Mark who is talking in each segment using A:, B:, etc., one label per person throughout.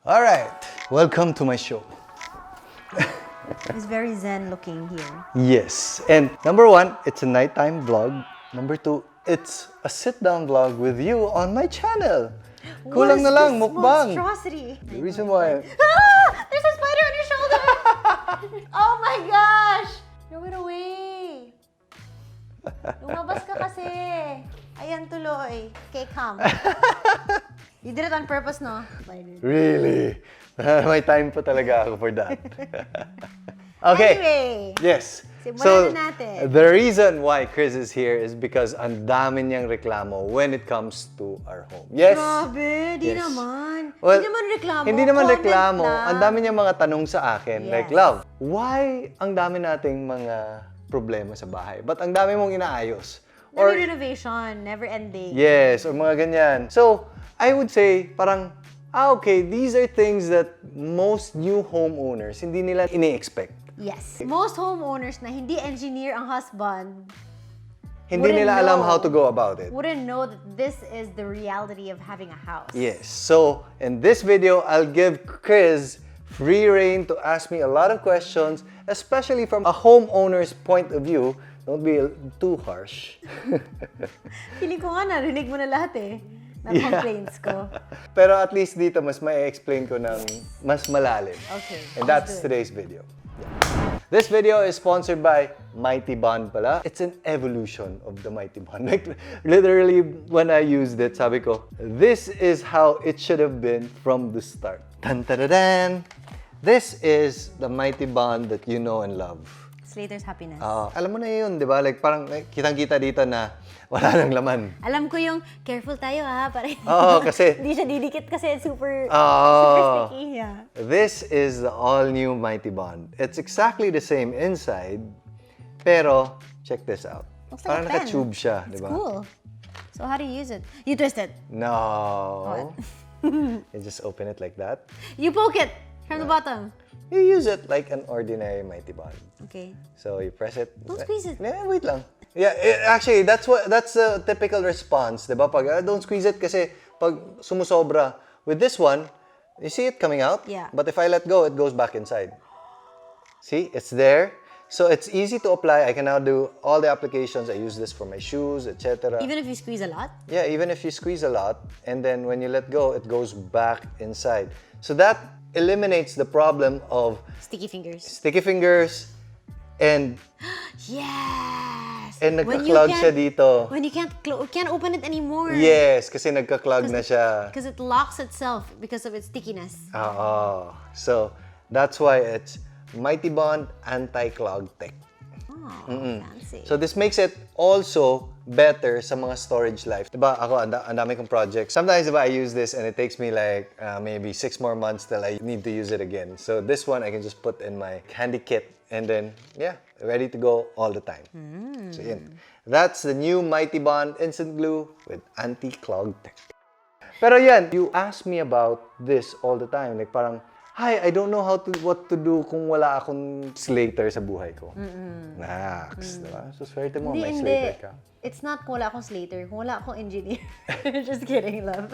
A: All right, welcome to my show.
B: It's very zen looking here.
A: Yes, and number one, it's a nighttime vlog. Number two, it's a sit-down vlog with you on my channel. Kulang na lang, mukbang.
B: Monstrosity.
A: The reason why...
B: Ah! There's a spider on your shoulder! Oh my gosh! Throw it away. Lumabas ka kasi. Ayan tuloy. Okay, come. You did it on purpose, no?
A: Really? May time pa talaga ako for that. Okay.
B: Anyway.
A: Yes.
B: Simulan na natin.
A: The reason why Kryz is here is because ang dami niyang reklamo when it comes to our home. Yes.
B: Grabe, di
A: Yes.
B: naman.
A: Well,
B: Hindi naman reklamo.
A: Hindi naman
B: comment
A: reklamo.
B: lang.
A: Ang dami niyang mga tanong sa akin.
B: Yes.
A: Like, love, why ang dami nating mga problema sa bahay? Ba't ang dami mong inaayos?
B: Maybe renovation, never ending.
A: Yes, or mga ganyan. So, I would say, parang, okay, these are things that most new homeowners hindi nila ini-expect.
B: Yes. Most homeowners na hindi engineer ang husband
A: Hindi
B: wouldn't
A: nila alam
B: know.
A: how to go about it.
B: wouldn't know that this is the reality of having a house.
A: Yes. So, in this video, I'll give Kryz free reign to ask me a lot of questions, especially from a homeowner's point of view. Don't be too harsh.
B: Feeling ko nga narinig mo na lahat eh. Na complaints ko.
A: Pero at least dito, mas may explain ko ng mas malalim.
B: Okay.
A: And
B: let's
A: that's
B: do it.
A: today's video. Yeah. This video is sponsored by Mighty Bond pala. It's an evolution of the Mighty Bond. Like, literally, when I used it, sabi ko, this is how it should have been from the start. Tan-ta-da-dan! This is the Mighty Bond that you know and love.
B: Slater's happiness.
A: Alam mo na yun, di ba? Like, parang kitang-kita dito na wala nang laman.
B: Alam ko yung careful tayo ha. Para
A: Oo, kasi...
B: hindi siya didikit kasi super
A: Oh.
B: sticky. Yeah.
A: This is the all-new Mighty Bond. It's exactly the same inside, pero check this out.
B: Looks
A: Parang
B: like a pen.
A: naka-tube siya, di
B: It's
A: ba?
B: cool. So how do you use it? You twist it.
A: No. You just open it like that.
B: You poke it from the bottom.
A: You use it like an ordinary Mighty Bond.
B: Okay.
A: So you press it.
B: Don't squeeze it.
A: Wait lang. Yeah, actually, that's the typical response, di ba? Pag don't squeeze it kasi pag sumusobra. With this one, you see it coming out?
B: Yeah.
A: But if I let go, it goes back inside. See, it's there. So it's easy to apply. I can now do all the applications. I use this for my shoes, etc.
B: Even if you squeeze a lot?
A: Yeah, even if you squeeze a lot, and then when you let go, it goes back inside. So that eliminates the problem of
B: Sticky fingers.
A: sticky fingers and
B: Yes!
A: nagka-clog siya dito.
B: When you can't open it anymore.
A: Yes, kasi nagka-clog na siya.
B: Because it locks itself because of its stickiness.
A: Oo. So, that's why it's Mighty Bond Anti-Clog Tech.
B: Oh, fancy.
A: So, this makes it also better sa mga storage life. Diba, ako, ang dami kong projects. Sometimes, diba, I use this and it takes me like maybe 6 more months till I need to use it again. So, this one, I can just put in my handy kit and then, yeah, ready to go all the time. So, yun. That's the new Mighty Bond Instant Glue with Anti-Clog Tech. Pero yan, you ask me about this all the time. Like parang, hi, I don't know what to do kung wala akong Slater sa buhay ko. Naks, diba? So, swerte mo, may Slater ka.
B: It's not kung wala akong Slater, kung wala akong engineer. Just kidding, love.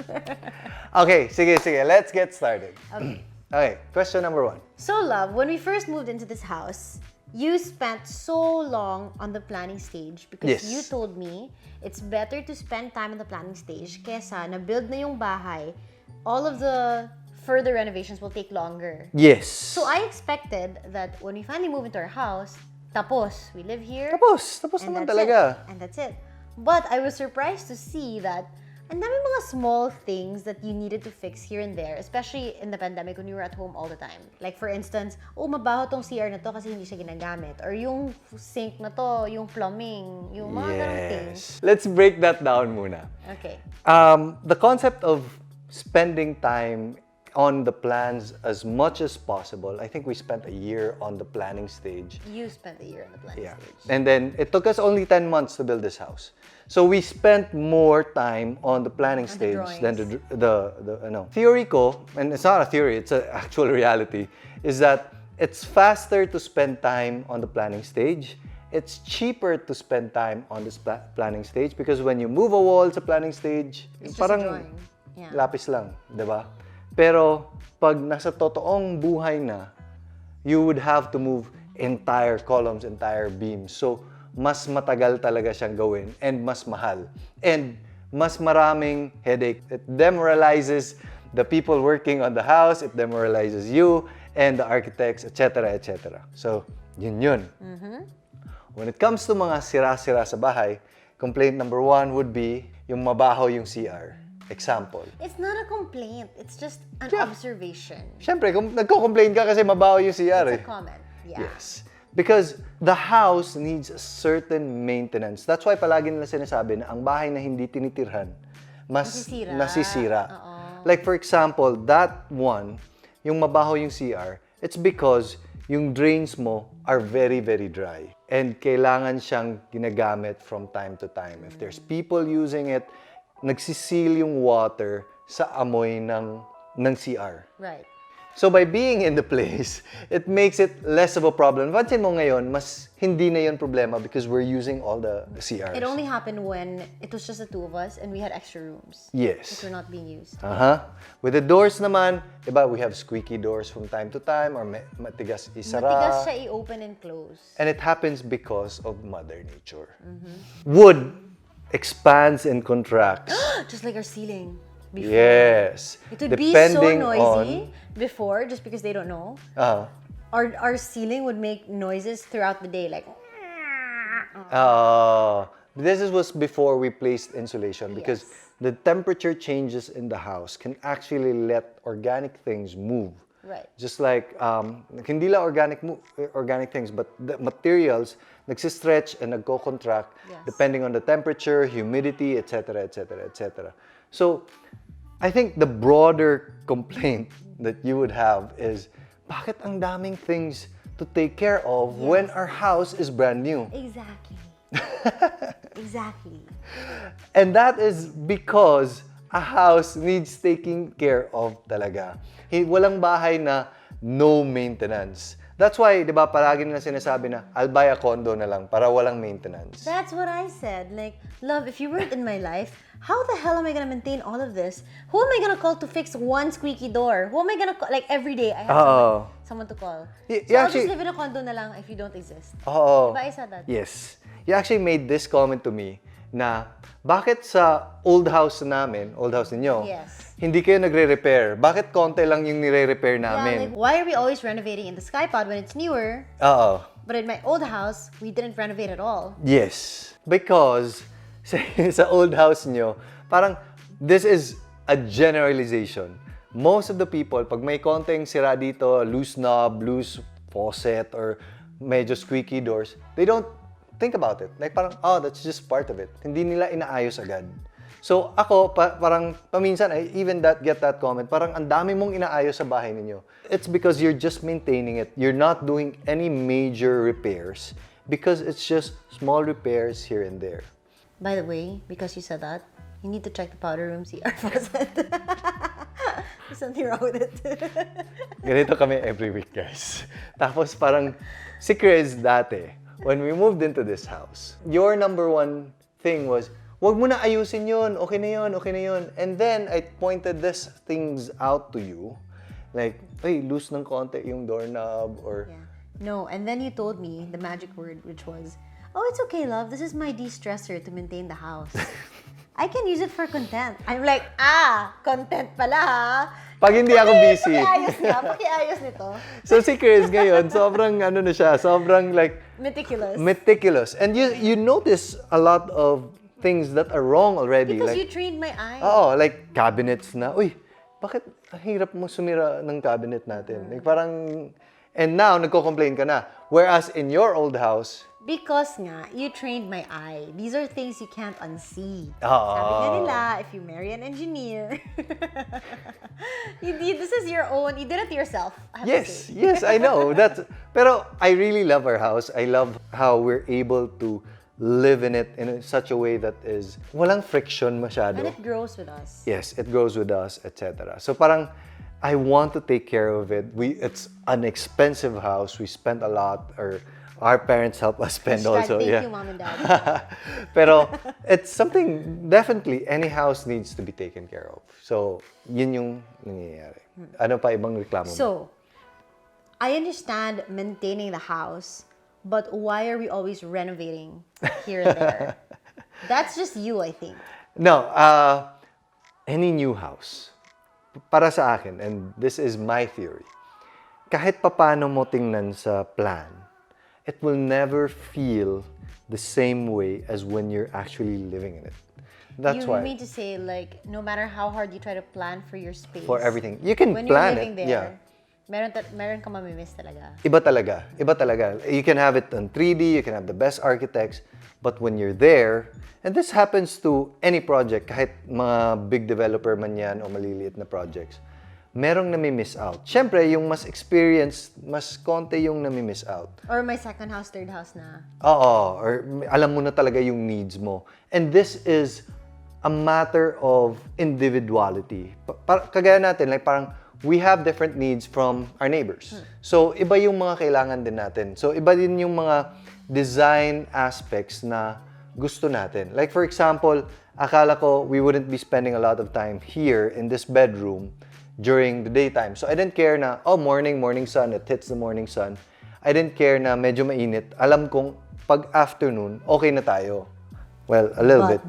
A: Okay, sige. Let's get started.
B: Okay.
A: Okay, question number 1.
B: So, love, when we first moved into this house, you spent so long on the planning stage because
A: Yes.
B: you told me it's better to spend time on the planning stage kesa na-build na yung bahay, all of the further renovations will take longer.
A: Yes.
B: So, I expected that when we finally move into our house, tapos, we live here.
A: Tapos
B: and
A: naman
B: that's
A: talaga.
B: it. And that's it. But I was surprised to see that ang dami mga small things that you needed to fix here and there, especially in the pandemic when you were at home all the time. Like for instance, mabaho tong CR na to kasi hindi siya ginagamit. Or yung sink na to, yung plumbing, yung mga ganong things.
A: Let's break that down muna.
B: Okay.
A: The concept of spending time on the plans as much as possible. I think we spent a year on the planning stage.
B: You spent a year on the planning stage.
A: And then it took us only 10 months to build this house. So we spent more time on the planning stage than the theory ko, and it's not a theory, it's an actual reality, is that it's faster to spend time on the planning stage. It's cheaper to spend time on this planning stage because when you move a wall sa planning stage,
B: It's just
A: parang
B: a drawing. Yeah.
A: lapis lang, di ba? Pero pag nasa totoong buhay na, you would have to move entire columns, entire beams. So, mas matagal talaga siyang gawin and mas mahal. And mas maraming headache. It demoralizes the people working on the house, it demoralizes you and the architects, etc., etc. So, yun. When it comes to mga sira-sira sa bahay, complaint number 1 would be yung mabaho yung CR. Example.
B: It's not a complaint. It's just an observation.
A: Siyempre, kung nagko-complain ka kasi mabaho yung CR
B: It's a comment. Yeah.
A: Yes. Because the house needs a certain maintenance. That's why palagi nila sinasabi na ang bahay na hindi tinitirhan, mas nasisira. Like for example, that one, yung mabaho yung CR, it's because yung drains mo are very, very dry. And kailangan siyang ginagamit from time to time. If there's people using it, nagsisil yung water sa amoy ng CR.
B: Right.
A: So by being in the place, it makes it less of a problem. Pansin mo ngayon, mas hindi na yun problema because we're using all the CRs.
B: It only happened when it was just the 2 of us and we had extra rooms.
A: Yes.
B: Which were not being used.
A: With the doors naman, diba, we have squeaky doors from time to time or matigas isara.
B: Matigas siya i-open and close.
A: And it happens because of Mother Nature. Wood expands and contracts.
B: Just like our ceiling before.
A: Yes.
B: It would be so noisy before, just because they don't know. Our ceiling would make noises throughout the day, like.
A: This was before we placed insulation because the temperature changes in the house can actually let organic things move.
B: Right.
A: Just like, hindi lang organic things, but the materials nagsistretch and nagko-contract depending on the temperature, humidity, etc., etc., etc. So, I think the broader complaint that you would have is, bakit ang daming things to take care of when our house is brand new?
B: Exactly. Exactly.
A: And that is because a house needs taking care of talaga. Walang bahay na no maintenance. That's why, di ba, palagi nila sinasabi na, I'll buy a condo na lang para walang maintenance.
B: That's what I said. Like, love, if you weren't in my life, how the hell am I gonna maintain all of this? Who am I gonna call to fix one squeaky door? Who am I gonna call? Like, every day, I have someone to call. So I'll just live in a condo na lang if you don't exist. Diba I said that?
A: Yes. You actually made this comment to me na, bakit sa old house ninyo, hindi kayo nagre-repair? Bakit konti lang yung nire-repair namin?
B: Yeah, like, why are we always renovating in the sky pod when it's newer? But in my old house, we didn't renovate at all.
A: Yes. Because sa old house nyo, parang this is a generalization. Most of the people, pag may konting sira dito, loose knob, loose faucet, or medyo squeaky doors, they don't think about it. Like parang, that's just part of it. Hindi nila inaayos agad. So ako, parang paminsan, I even get that comment, parang ang dami mong inaayos sa bahay ninyo. It's because you're just maintaining it. You're not doing any major repairs because it's just small repairs here and there.
B: By the way, because you said that, you need to check the powder room CR faucet. There's something wrong with it.
A: Ganito kami every week, guys. Tapos parang si Kryz dati, when we moved into this house, your number one thing was, wag mo na ayusin yun, okay na yun, okay na yun. And then, I pointed these things out to you. Like, hey, loose ng konti yung doorknob, or...
B: Yeah. No, and then you told me the magic word, which was, oh, it's okay, love. This is my de-stressor to maintain the house. I can use it for content. I'm like, content pala ha.
A: Pag hindi ako busy.
B: Pakiayos nito.
A: So si Kryz ngayon, sobrang ano na siya, sobrang like... Meticulous. And you notice a lot of things that are wrong already.
B: Because
A: like,
B: you trained my eye.
A: Like cabinets na, uy, bakit hirap mo sumira ng cabinet natin? Like parang... And now, nagko-complain ka na. Whereas in your old house...
B: Because nga, you trained my eye. These are things you can't unsee. Sabi nga nila, if you marry an engineer, this is your own, you did it to yourself.
A: Yes, I know. Pero I really love our house. I love how we're able to live in it in such a way that is walang friction masyado.
B: And it grows with us.
A: Yes, it grows with us, etc. So parang, I want to take care of it. It's an expensive house. We spent a lot, or our parents help us spend also.
B: Thank you, Mom and Dad.
A: Pero it's something, definitely, any house needs to be taken care of. So, yun yung nangyayari. Ano pa ibang reklamo mo?
B: So, I understand maintaining the house, but why are we always renovating here and there? That's just you, I think.
A: No, any new house, para sa akin, and this is my theory, kahit papano mo tingnan sa plan, it will never feel the same way as when you're actually living in it. That's
B: You
A: why.
B: mean to say, like, no matter how hard you try to plan for your space,
A: For everything. You can
B: when
A: plan
B: you're living
A: it.
B: there,
A: Yeah.
B: meron ka mamimiss talaga.
A: Iba talaga. Iba talaga. You can have it on 3D, you can have the best architects, but when you're there, and this happens to any project, kahit mga big developer man yan o maliliit na projects, merong nami-miss out. Siyempre, yung mas experienced, mas konti yung nami-miss out.
B: Or my second house, third house na.
A: Oo, or alam mo na talaga yung needs mo. And this is a matter of individuality. Kagaya natin, like parang we have different needs from our neighbors. So, iba yung mga kailangan din natin. So, iba din yung mga design aspects na gusto natin. Like for example, akala ko we wouldn't be spending a lot of time here in this bedroom during the daytime. So, I didn't care na, morning sun, it hits the morning sun. I didn't care na medyo mainit. Alam kong pag afternoon, okay na tayo. Well, a little bit.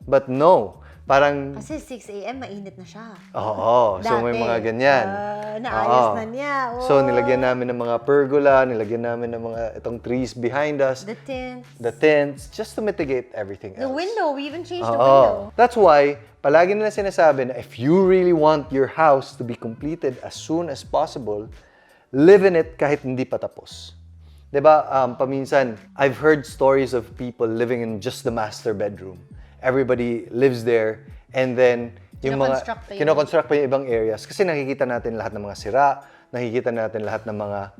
A: But no. Parang,
B: Kasi 6 a.m. mainit na siya.
A: oo. So, may
B: Dati,
A: mga ganyan.
B: naayos
A: Oo.
B: na niya.
A: So, nilagyan namin ng mga pergola, nilagyan namin ng mga itong trees behind us. The tents, just to mitigate everything else.
B: The window, we even changed the
A: Oo.
B: window.
A: That's why, palagi nila sinasabi na if you really want your house to be completed as soon as possible, live in it kahit hindi pa tapos. Diba, paminsan, I've heard stories of people living in just the master bedroom. Everybody lives there, and then yung kinoconstruct pa yung ibang areas. Kasi nakikita natin lahat ng mga sira, nakikita natin lahat ng mga,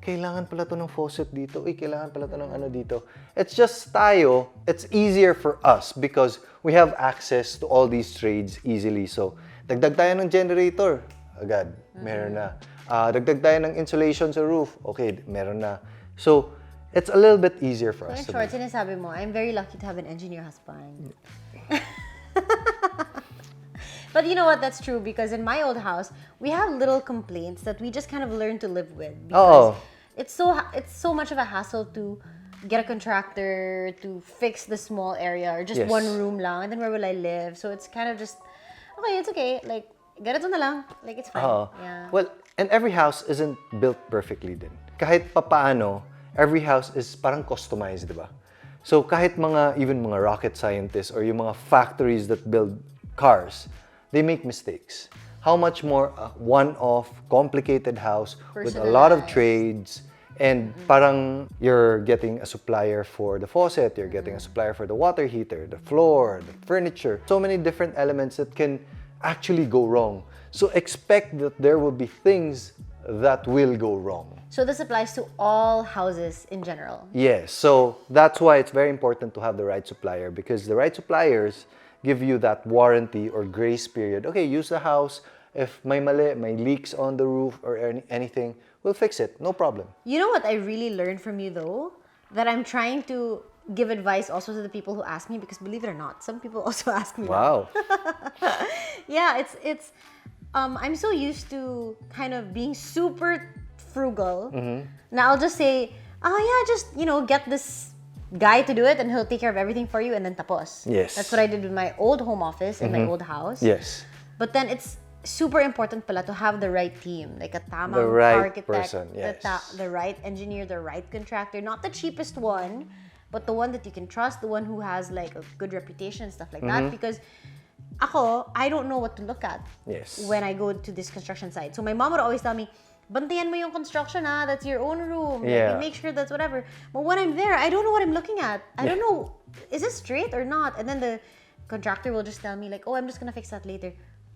A: kailangan pala to ng faucet dito, kailangan pala to ng ano dito. It's just tayo, it's easier for us because we have access to all these trades easily. So, dagdag tayo ng generator, agad, meron na. Dagdag tayo ng insulation sa roof, okay, meron na. So, it's a little bit easier for us.
B: In short, sinasabi mo, I'm very lucky to have an engineer husband. But you know what? That's true because in my old house, we have little complaints that we just kind of learn to live with. Because it's so much of a hassle to get a contractor to fix the small area or just one room lang, and then where will I live? So it's kind of just okay. It's okay. Like ganito na lang. Like it's fine. Yeah.
A: Well, and every house isn't built perfectly din. Kahit papaano, every house is parang customized, di ba? So kahit even mga rocket scientists or yung mga factories that build cars, they make mistakes. How much more a one-off, complicated house with a lot of trades, and parang you're getting a supplier for the faucet, you're getting a supplier for the water heater, the floor, the furniture. So many different elements that can actually go wrong. So expect that there will be things that will go wrong.
B: So this applies to all houses in general.
A: Yes, so that's why it's very important to have the right supplier because the right suppliers give you that warranty or grace period. Okay, use the house. If may mali, may leaks on the roof or anything, we'll fix it. No problem.
B: You know what I really learned from you though? That I'm trying to give advice also to the people who ask me because believe it or not, some people also ask me.
A: Wow.
B: Yeah, it's I'm so used to kind of being super frugal. Now I'll just say, just get this guy to do it and he'll take care of everything for you and then tapos.
A: Yes.
B: That's what I did with my old home office in my old house.
A: Yes.
B: But then it's super important pala to have the right team, like a tamang
A: The right
B: architect,
A: person, yes.
B: the right engineer, the right contractor, not the cheapest one, but the one that you can trust, the one who has like a good reputation, stuff like that. Because I don't know what to look at when I go to this construction site. So my mom would always tell me, bantayan mo yung construction that's your own room.
A: Yeah.
B: Like, make sure that's whatever. But when I'm there, I don't know what I'm looking at. I don't know, is this straight or not? And then the contractor will just tell me like, I'm just gonna fix that later.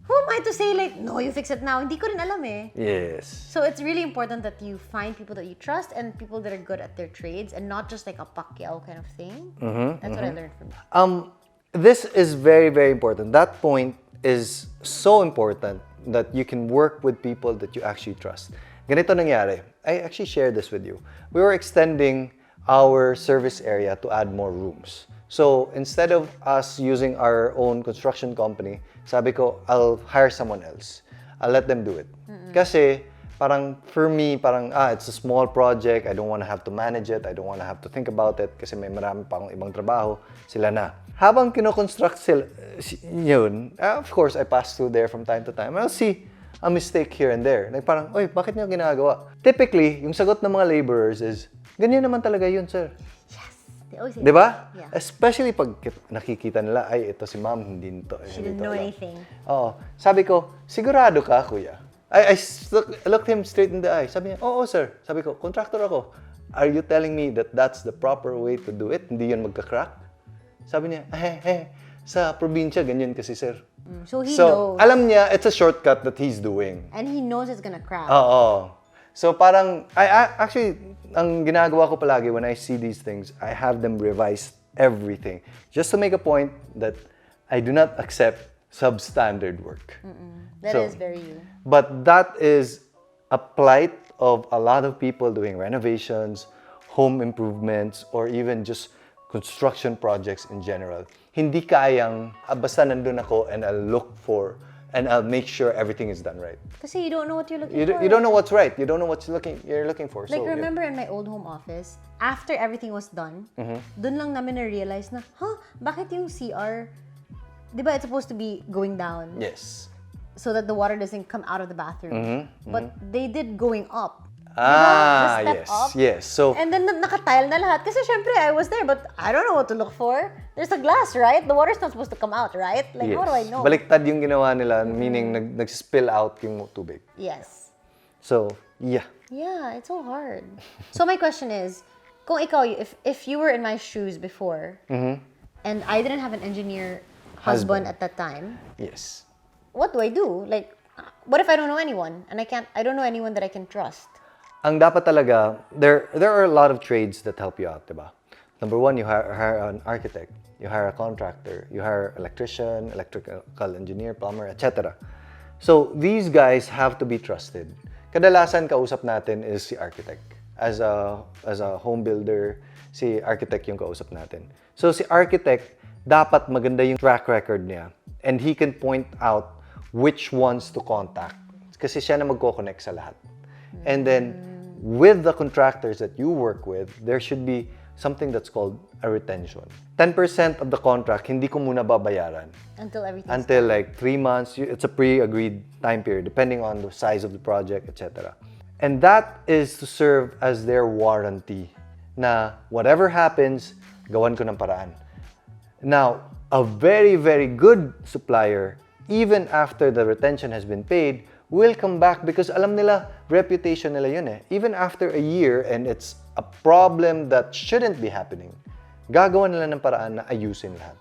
B: Who am I to say like, no, you fix it now? Hindi ko rin alam eh.
A: Yes.
B: So it's really important that you find people that you trust and people that are good at their trades and not just like a pakyao kind of thing. That's what I learned from you.
A: This is very, very important. That point is so important that you can work with people that you actually trust. Ganito nangyari. I actually shared this with you. We were extending our service area to add more rooms. So instead of us using our own construction company, sabi ko, I'll hire someone else. I'll let them do it. Kasi, parang, for me, parang, it's a small project, I don't want to have to manage it, I don't want to have to think about it, kasi may marami pa akong ibang trabaho, sila na. Habang kinoconstruct sila, yun, of course, I pass through there from time to time, I'll see a mistake here and there. Like parang, oy, bakit niyo ginagawa? Typically, yung sagot ng mga laborers is, ganyan naman talaga yun, sir.
B: Yes. They always say
A: Di ba?
B: Yeah.
A: Especially pag nakikita nila, ay, ito si ma'am, hindi to.
B: She didn't know anything.
A: Oo. Sabi ko, sigurado ka, kuya? I looked him straight in the eye. Sabi niya, oo, sir. Sabi ko, contractor ako. Are you telling me that that's the proper way to do it? Hindi yun magka-crack? Sabi niya, sa probinsya, ganyan kasi, sir.
B: So he knows.
A: Alam niya, it's a shortcut that he's doing.
B: And he knows it's gonna crack.
A: Oo. So parang, actually, ang ginagawa ko palagi when I see these things, I have them revise everything. Just to make a point that I do not accept substandard work.
B: That is very you.
A: But that is a plight of a lot of people doing renovations, home improvements, or even just construction projects in general. Hindi kayang, basta nandun ako and I'll look for, and I'll make sure everything is done right.
B: Kasi you don't know what you're looking for.
A: You don't know what's right. You don't know what you're looking for.
B: Like,
A: so,
B: remember in my old home office, after everything was done, dun lang namin na-realize na, bakit yung CR, di ba it's supposed to be going down?
A: Yes.
B: So that the water doesn't come out of the bathroom. But they did going up.
A: Ah,
B: The step
A: yes,
B: up.
A: yes. So,
B: And then nakatile na lahat. Kasi syempre, I was there, but I don't know what to look for. There's a glass, right? The water's not supposed to come out, right? Like, how do I know?
A: Baliktad yung ginawa nila, meaning nag-spill out yung tubig.
B: Yes.
A: So, yeah.
B: Yeah, it's so hard. So my question is, kung ikaw, if you were in my shoes before, and I didn't have an engineer husband at that time,
A: Yes.
B: what do I do? Like, what if I don't know anyone and I don't know anyone that I can trust?
A: Ang dapat talaga, there are a lot of trades that help you out, diba? Number one, you hire an architect, you hire a contractor, you hire electrician, electrical engineer, plumber, etc. So these guys have to be trusted. Kadalasan kausap natin is si architect. As a home builder, si architect yung kausap natin. So si architect, dapat maganda yung track record niya. And he can point out which ones to contact. Kasi siya na magko-connect sa lahat. And then, with the contractors that you work with, there should be something that's called a retention. 10% of the contract, hindi ko muna babayaran.
B: Until everything.
A: Until like 3 months, it's a pre-agreed time period, depending on the size of the project, etc. And that is to serve as their warranty na whatever happens, gawan ko ng paraan. Now, a very, very good supplier, even after the retention has been paid, will come back because alam nila, reputation nila yun eh. Even after a year and it's a problem that shouldn't be happening, gagawa nila ng paraan na ayusin lahat.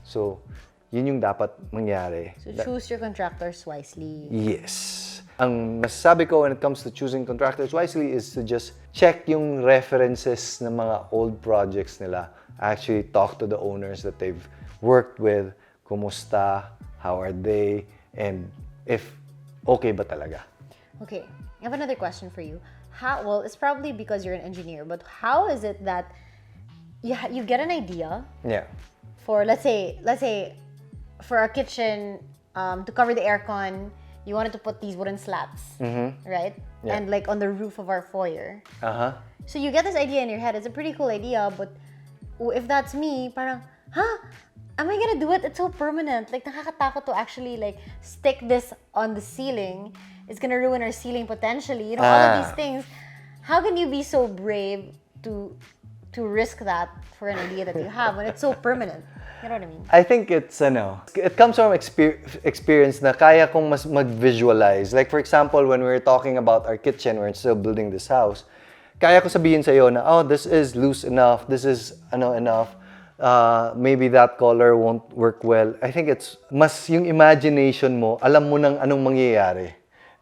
A: So, yun yung dapat mangyari.
B: So choose your contractors wisely.
A: Yes. Ang masasabi ko when it comes to choosing contractors wisely is to just check yung references ng mga old projects nila. Actually talk to the owners that they've worked with. Kumusta? How are they? And if okay ba talaga?
B: Okay, I have another question for you. Well, it's probably because you're an engineer, but how is it that you get an idea
A: Yeah.
B: for, let's say for a kitchen, to cover the aircon, you wanted to put these wooden slats, right?
A: Yeah.
B: And like on the roof of our foyer.
A: Uh-huh.
B: So you get this idea in your head. It's a pretty cool idea, but if that's me, parang, am I gonna do it? It's so permanent. Like, nakakatakot to actually like stick this on the ceiling. It's gonna ruin our ceiling potentially. You know, all of these things. How can you be so brave to risk that for an idea that you have when it's so permanent? You know what I mean?
A: I think it's, it comes from experience na kaya kong mas mag-visualize. Like, for example, when we were talking about our kitchen, we're still building this house, kaya ko sabihin sa'yo na, oh, this is loose enough, this is, enough, maybe that color won't work well. I think it's, mas yung imagination mo, alam mo nang anong mangyayari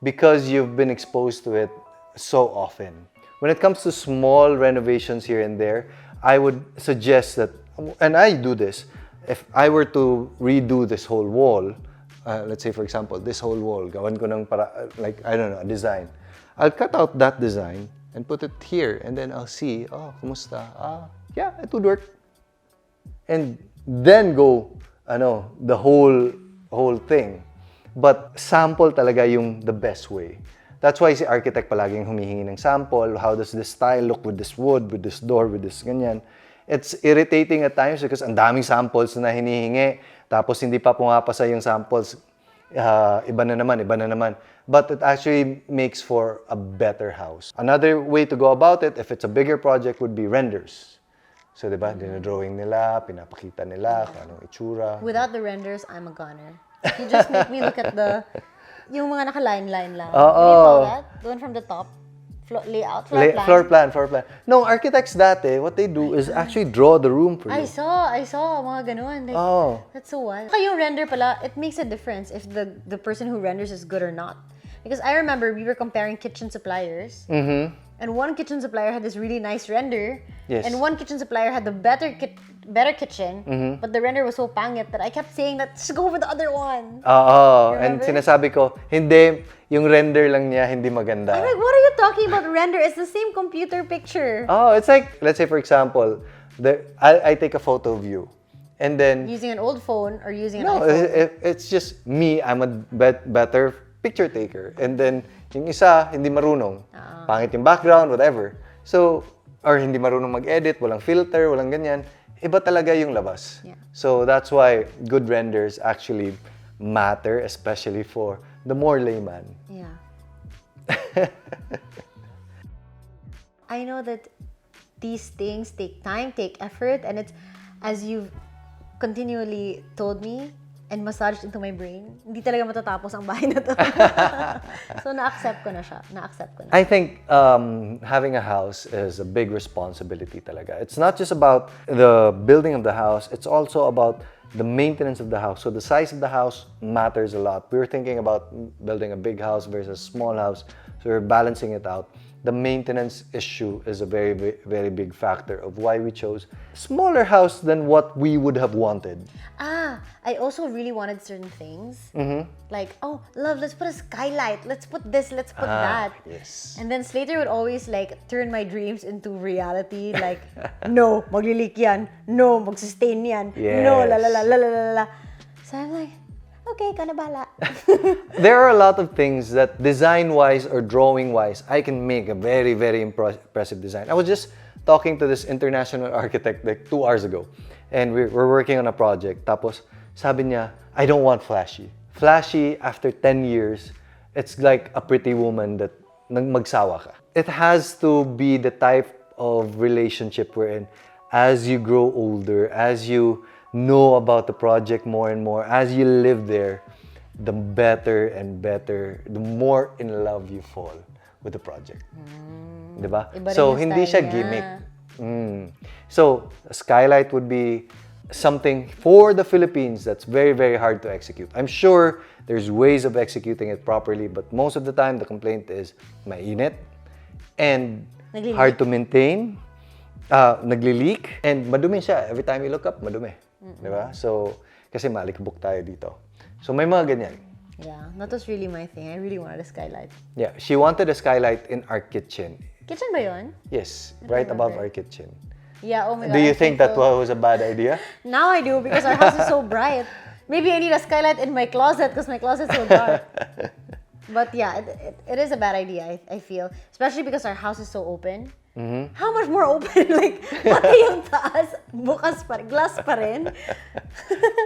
A: because you've been exposed to it so often. When it comes to small renovations here and there, I would suggest that, and I do this, if I were to redo this whole wall, let's say for example, this whole wall, gawan ko ng like, I don't know, a design. I'll cut out that design and put it here and then I'll see, oh, kumusta? Yeah, it would work. And then go, the whole thing. But sample talaga yung the best way. That's why si architect palaging humihingi ng sample. How does this style look with this wood, with this door, with this ganyan? It's irritating at times because ang daming samples na hinihingi. Tapos hindi pa pumapasa yung samples. Iba na naman. But it actually makes for a better house. Another way to go about it, if it's a bigger project, would be renders. So, di ba, dinodrawing nila, pinapakita nila kung anong itsura.
B: Without the renders, I'm a goner. You just make me look at yung mga naka-line-line lang.
A: Oo.
B: What do you call that? The one from the top? Layout? Floor plan?
A: Floor plan. No, architects dati, what they do is actually draw the room for you.
B: I saw, mga ganun. Like, that's so wild. Saka yung render pala, it makes a difference if the person who renders is good or not. Because I remember we were comparing kitchen suppliers. Mm-hmm. And one kitchen supplier had this really nice render.
A: Yes.
B: And one kitchen supplier had the better kitchen. Mm-hmm. But the render was so pangit that I kept saying that, just go for the other one.
A: And sinasabi ko, hindi, yung render lang niya, hindi maganda.
B: I'm like, what are you talking about render? It's the same computer picture.
A: It's like, let's say for example, I take a photo of you. And then...
B: Using an old phone or using an
A: no,
B: iPhone?
A: it's just me, I'm a better picture taker. And then, yung isa, hindi marunong. Pangit yung background, whatever. So, or hindi marunong mag-edit, walang filter, walang ganyan. Iba talaga yung labas.
B: Yeah.
A: So, that's why good renders actually matter, especially for the more layman.
B: Yeah. I know that these things take time, take effort, and it's, as you've continually told me, and massaged into my brain, hindi talaga matatapos ang bahay na to. So, na-accept ko na siya.
A: I think having a house is a big responsibility talaga. It's not just about the building of the house, it's also about the maintenance of the house. So, the size of the house matters a lot. We were thinking about building a big house versus a small house, so we're balancing it out. The maintenance issue is a very, very big factor of why we chose a smaller house than what we would have wanted.
B: I also really wanted certain things.
A: Mm-hmm.
B: Like, oh, love, let's put a skylight. Let's put this, let's put that.
A: Yes.
B: And then Slater would always like turn my dreams into reality. Like, no, maglilik yan. No, magsustain yan.
A: Yes.
B: No, la la la la la la la. So I'm like, okay, ka na bahala.
A: There are a lot of things that design-wise or drawing-wise, I can make a very, very impressive design. I was just talking to this international architect like 2 hours ago. And we're working on a project. Tapos, sabi niya, I don't want flashy. Flashy, after 10 years, it's like a pretty woman that magsawa ka. It has to be the type of relationship we're in. As you grow older, as you know about the project more and more, as you live there, the better and better, the more in love you fall with the project. Diba? So, hindi siya gimmick. So, a skylight would be something for the Philippines that's very, very hard to execute. I'm sure there's ways of executing it properly, but most of the time, the complaint is mainit and hard to maintain, nagli-leak, and madumi siya. Every time you look up, madumi. Diba? So, kasi malikbuk tayo dito. So, may mga ganyan.
B: Yeah, that was really my thing. I really wanted a skylight.
A: Yeah, she wanted a skylight in our kitchen.
B: Kitchen ba yun?
A: Yes, right above our kitchen.
B: Yeah, oh my God.
A: Do you think that was a bad idea?
B: Now I do, because our house is so bright. Maybe I need a skylight in my closet because my closet's so dark. But yeah, it is a bad idea, I feel. Especially because our house is so open. Mm-hmm. How much more open? Like, pati yung taas, bukas pa rin, glass pa rin.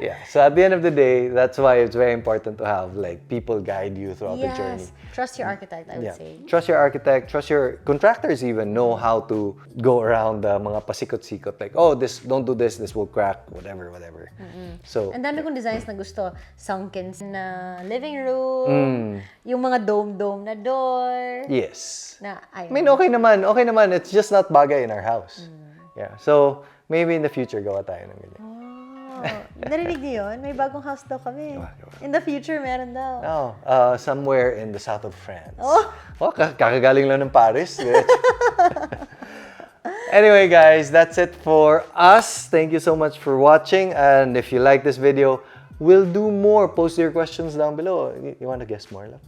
A: Yeah, so at the end of the day, that's why it's very important to have like people guide you throughout the journey.
B: Trust your architect, I would say.
A: Trust your architect, trust your contractors even know how to go around the mga pasikot-sikot. Like, oh, don't do this will crack, whatever. So,
B: ang dami kong designs na gusto. Sunken na living room, yung mga dome-dome na door.
A: yes.
B: I
A: mean, okay naman. It's just not bagay in our house. Yeah, so maybe in the future, gawa tayo ng ganyan.
B: Narinig niyo yun? May bagong house daw kami. In the future, meron daw.
A: Somewhere in the south of France.
B: Oh,
A: kakagaling lang ng Paris. Anyway, guys, that's it for us. Thank you so much for watching. And if you like this video, we'll do more. Post your questions down below. You want to guess more, love?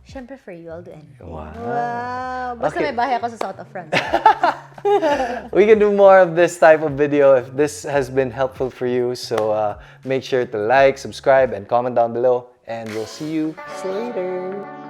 B: Siyempre for you, I'll do anything.
A: Wow.
B: Basta may bahay ako sa south of France.
A: We can do more of this type of video if this has been helpful for you. So make sure to like, subscribe, and comment down below. and we'll see you later.